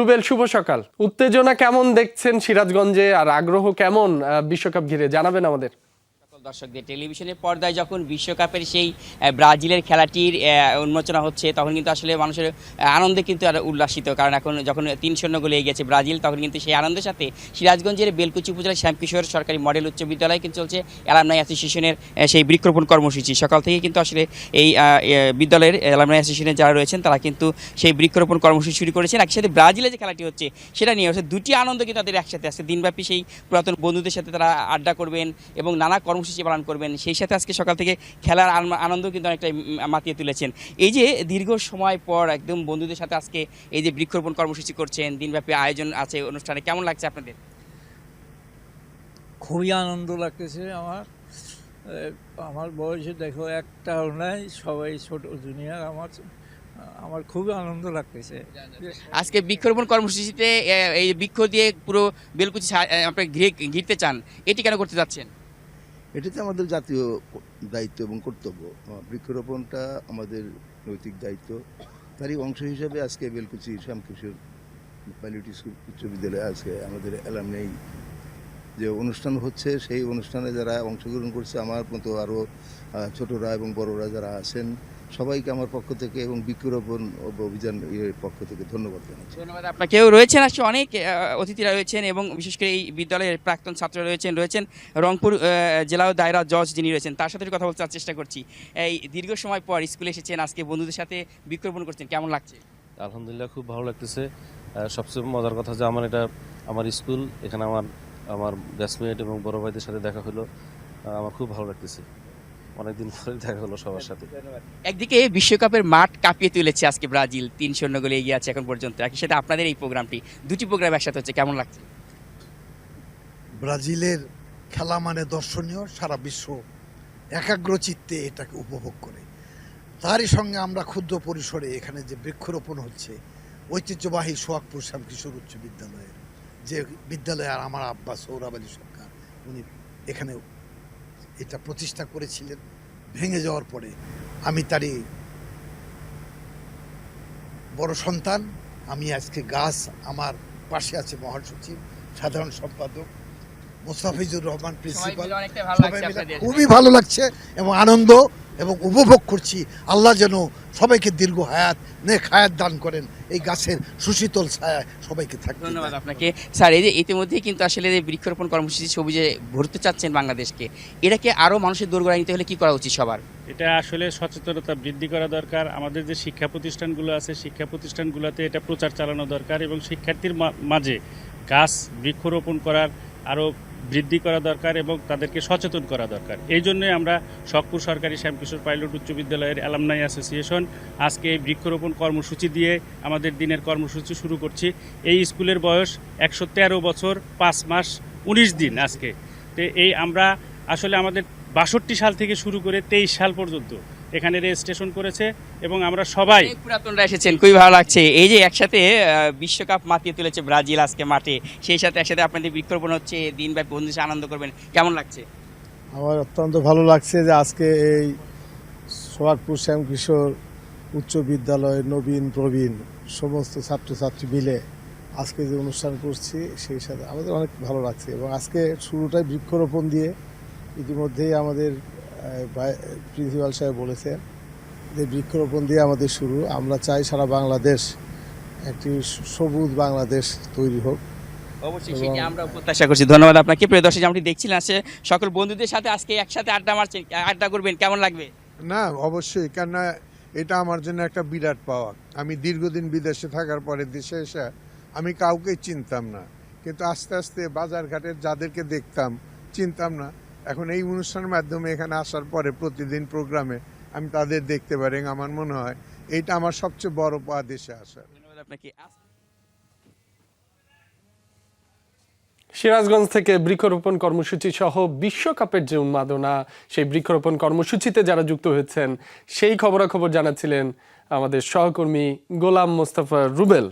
রুবেল, শুভ সকাল। উত্তেজনা কেমন দেখছেন সিরাজগঞ্জে, আর আগ্রহ কেমন বিশ্বকাপ ঘিরে, জানাবেন আমাদের। দর্শকদের টেলিভিশনের পর্দায় যখন বিশ্বকাপের সেই ব্রাজিলের খেলাটির উন্মোচনা হচ্ছে, তখন কিন্তু আসলে মানুষের আনন্দে কিন্তু আর উল্লাসিত। কারণ এখন যখন 3-0 গোলে এগিয়েছে ব্রাজিল, তখন কিন্তু সেই আনন্দের সাথে সিরাজগঞ্জের বেলকুচি উপজেলার শ্যামকিশোর সরকারি মডেল উচ্চ বিদ্যালয়ে কিন্তু চলছে অ্যালামনাই অ্যাসোসিয়েশনের সেই বৃক্ষরোপণ কর্মসূচি। সকাল থেকে কিন্তু আসলে এই বিদ্যালয়ের অ্যালামনাই অ্যাসোসিয়েশনের যারা রয়েছেন তারা কিন্তু সেই বৃক্ষরোপণ কর্মসূচি শুরু করেছেন। একসাথে ব্রাজিলের যে খেলাটি হচ্ছে সেটা নিয়ে হচ্ছে দুটি আনন্দ কিন্তু তাদের একসাথে আছে। দিনব্যাপী সেই পুরাতন বন্ধুদের সাথে তারা আড্ডা করবেন এবং নানা কর্মসূচি পালন করবেন। সেই সাথে আজকে সকাল থেকে খেলার আনন্দ কিন্তু অনেকটাই মাতিয়ে তুলেছেন। এই যে দীর্ঘ সময় পর একদম বন্ধুদের সাথে আজকে এই যে বৃক্ষরোপণ কর্মসূচি করছেন, দিনব্যাপী আয়োজন আছে অনুষ্ঠানে, কেমন লাগছে আপনাদের? খুবই আনন্দ লাগতেছে আমার বয়সে দেখো একটাও নাই, সবাই ছোট জুনিয়র। আমার খুবই আনন্দ লাগতেছে আজকে বৃক্ষরোপণ কর্মসূচিতে এই বৃক্ষ দিয়ে পুরো বেলকুচি আপনি ঘিরতে চান, এটি কেন করতে যাচ্ছেন? এটাতে আমাদের জাতীয় দায়িত্ব এবং কর্তব্য। বৃক্ষরোপণটা আমাদের নৈতিক দায়িত্ব, তারই অংশ হিসাবে আজকে বেলকুচি শ্যামকিশোর পাইলট স্কুল উচ্চ বিদ্যালয়ে আজকে আমাদের অ্যালামনাই যে অনুষ্ঠান হচ্ছে, সেই অনুষ্ঠানে যারা অংশগ্রহণ করছে, আমার মতো আরও ছোটরা এবং বড়রা যারা আছেন, সবাইকে আমার পক্ষ থেকে এবং বৃক্ষরোপণ অভিযান পক্ষ থেকে ধন্যবাদ জানাচ্ছি। ধন্যবাদ আপনাকেও। রয়েছেন আসলে অনেক অতিথিরা রয়েছেন এবং বিশেষ করে এই বিদ্যালয়ের প্রাক্তন ছাত্ররা রয়েছেন রংপুর জেলা দায়রা জজ যিনি রয়েছেন, তার সাথে কথা বলতে চেষ্টা করছি। এই দীর্ঘ সময় পর স্কুলে এসেছেন, আজকে বন্ধুদের সাথে বৃক্ষরোপণ করছেন, কেমন লাগছে? আলহামদুলিল্লাহ, খুব ভালো লাগতেছে। সবচেয়ে মজার কথা যে আমার স্কুল, এখানে আমার ব্যাচমেট এবং বড় ভাইদের সাথে দেখা হলো। আমার খুব ভালো লাগতেছে, অনেকদিন পরে দেখা হলো সবার সাথে। একদিকে বিশ্বকাপের মাঠ কাঁপিয়ে তুলেছে আজকে ব্রাজিল, 3-0 গোলে এগিয়ে আছে এখন পর্যন্ত। একই সাথে আপনাদের এই প্রোগ্রামটি, দুটি প্রোগ্রাম একসাথে হচ্ছে, কেমন লাগছে? ব্রাজিলের খেলা মানে দর্শনীয়, সারা বিশ্ব একাগ্র চিত্তে এটাকে উপভোগ করে। তারই সঙ্গে আমরা ক্ষুদ্র পরিসরে এখানে যে বৃক্ষরোপণ হচ্ছে, ঐতিহ্যবাহী সোহাগপুর শ্যামকিশোর উচ্চ বিদ্যালয়ের যে বিদ্যালয়ে আর আমার আব্বা সৌরভ আলী সরকার, উনি এখানে এটা প্রতিষ্ঠা করেছিলেন। ভেঙে যাওয়ার পরে আমি তারই বড় সন্তান। আমি আজকে গাছ, আমার পাশে আছে মহাসচিব, সাধারণ সম্পাদক মোস্তাফিজুর রহমান, প্রিন্সিপাল। খুবই ভালো লাগছে এবং আনন্দ এবং উপভোগ করছি। আল্লাহ যেন সবাইকে দীর্ঘ হায়াত, নেক হায়াত দান করেন, এই গাছের সুশীতল ছায়া সবাইকে থাকবে। ধন্যবাদ আপনাকে। স্যার, এই যে ইতিমধ্যেই কিন্তু আসলে বৃক্ষরোপণ কর্মসূচি সবুজে ভরতে চাচ্ছেন বাংলাদেশকে, এটাকে আরও মানুষের দোরগোড়ায় নিতে হলে কি করা উচিত সবার? এটা আসলে সচেতনতা বৃদ্ধি করা দরকার। আমাদের যে শিক্ষা প্রতিষ্ঠানগুলো আছে, শিক্ষা প্রতিষ্ঠানগুলোতে এটা প্রচার চালানো দরকার এবং শিক্ষার্থীর মাঝে গাছ বৃক্ষরোপণ করার আরও বৃদ্ধি করা দরকার এবং তাদেরকে সচেতন করা দরকার। এই জন্যই আমরা সোহাগপুর সরকারি শ্যামকিশোর পাইলট উচ্চ বিদ্যালয়ের অ্যালামনাই অ্যাসোসিয়েশন আজকে এই বৃক্ষরোপণ কর্মসূচি দিয়ে আমাদের দিনের কর্মসূচি শুরু করছি। এই স্কুলের বয়স 113 বছর 5 মাস 19 দিন আজকে। তো আমরা আসলে আমাদের 62 সাল থেকে শুরু করে 23 সাল পর্যন্ত এখানে রেজিস্ট্রেশন করেছে এবং আমরা সবাই পুরাতনরা এসেছেন, খুবই ভালো লাগছে। এই যে একসাথে বিশ্বকাপ মাতিয়ে তুলেছে ব্রাজিল আজকে মাঠে, সেই সাথে একসাথে আপনাদের বৃক্ষরোপণ হচ্ছে, দিনব্যাপী বন্ধুদের সাথে আনন্দ করবেন, কেমন লাগছে? আমার অত্যন্ত ভালো লাগছে যে আজকে এই সোহাগপুর শ্যামকিশোর উচ্চ বিদ্যালয়ের নবীন প্রবীণ সমস্ত ছাত্রছাত্রী মিলে আজকে যে অনুষ্ঠান করছি, সেই সাথে আমাদের অনেক ভালো লাগছে। এবং আজকে শুরুটাই বৃক্ষরোপণ দিয়ে, ইতিমধ্যেই আমাদের প্রিন্সিপাল সাহেব বলেছেন যে বৃক্ষরোপণ দিয়ে আমাদের শুরু। আমরা চাই সারা বাংলাদেশ একটি সবুজ বাংলাদেশ তৈরি হোক। অবশ্যই সেটি আমরা প্রত্যাশা করছি। ধন্যবাদ আপনাকে। প্রিয় দর্শক, আপনি দেখছিলেন আসে সকল বন্ধুদের সাথে আজকে একসাথে আড্ডা করবেন, কেমন লাগবে? না, অবশ্যই, কেননা এটা আমার জন্য একটা বিরাট পাওয়া। আমি দীর্ঘদিন বিদেশে থাকার পরে দেশে এসে আমি কাউকে চিনতাম না, কিন্তু আস্তে আস্তে বাজারঘাটের যাদেরকে দেখতাম চিনতাম না, এখন এই অনুষ্ঠানের মাধ্যমে এখানে আসার পরে প্রতিদিন প্রোগ্রামে আমি তাদের দেখতে পারি। আমার মনে হয় এইটা আমার সবচেয়ে বড় পাওয়া দেশে আসার। ধন্যবাদ আপনাকে। সিরাজগঞ্জ থেকে বৃক্ষরোপণ কর্মসূচি সহ বিশ্বকাপের যে উন্মাদনা, সেই বৃক্ষরোপণ কর্মসূচিতে যারা যুক্ত হয়েছেন, সেই খবরাখবর জানাচ্ছিলেন আমাদের সহকর্মী গোলাম মোস্তফা রুবেল।